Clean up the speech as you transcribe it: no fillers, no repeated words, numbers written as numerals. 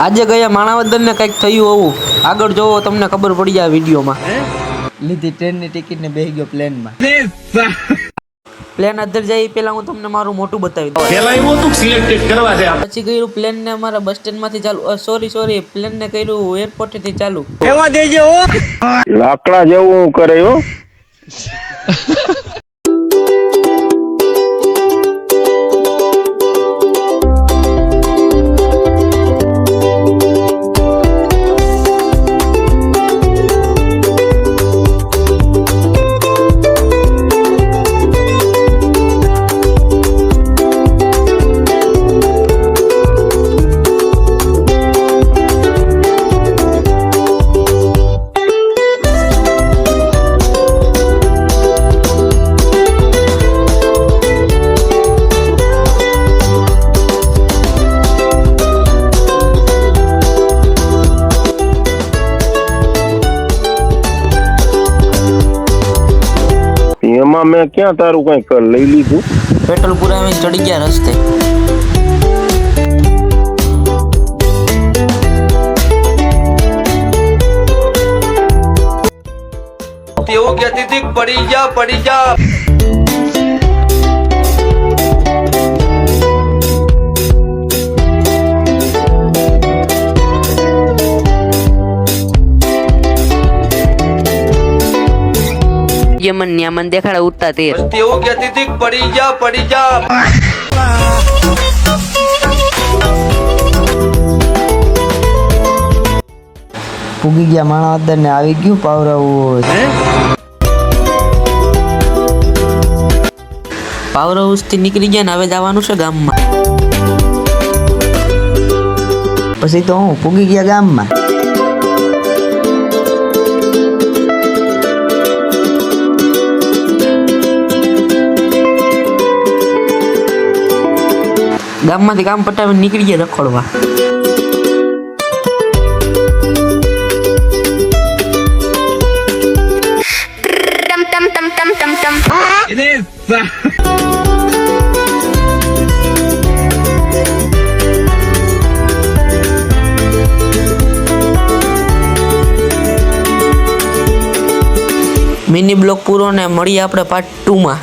આજે ગયા માણાવદર ને કંઈક થયું હોવું આગળ જોવો તમને ખબર પડી જાય વિડીયોમાં. લીધી ટ્રેનની ટિકિટ ને બેસી ગયો પ્લેનમાં. પ્લેન અંદર જાય પેલા હું તમને મારું મોટું બતાવી દઉં. પેલા એવું હતું સિલેક્ટેડ કરવા છે. પછી કર્યું પ્લેન ને અમારા બસ સ્ટેન્ડ માંથી ચાલુ સોરી પ્લેન ને કર્યું એરપોર્ટ થી ચાલુ. એવા દેજો લાકડા જેવું કરે હો. એમાં મેં ક્યાં તારું કઈ લઈ લીધું. પેટ્રોલ પુરાવી ચડી ગયા રસ્તે. તેવું કહેતી હતી પડી જા યમન ન્યામન દેખાડા ઉઠતા તે તેવું કહેતી હતી પડી જા પૂગી ગયા માણાવદર ને આવી ગયું પાવરાવું. પાવર હાઉસ થી નીકળી ગયા ને હવે જવાનું છે ગામમાં. પછી તો હું પૂગી ગયા ગામમાં. ગામમાંથી કામ પટાવીને નીકળી ગયા રખડવા. મિની બ્લોગ પૂરો ને મળીએ આપણે પાર્ટ 2 માં.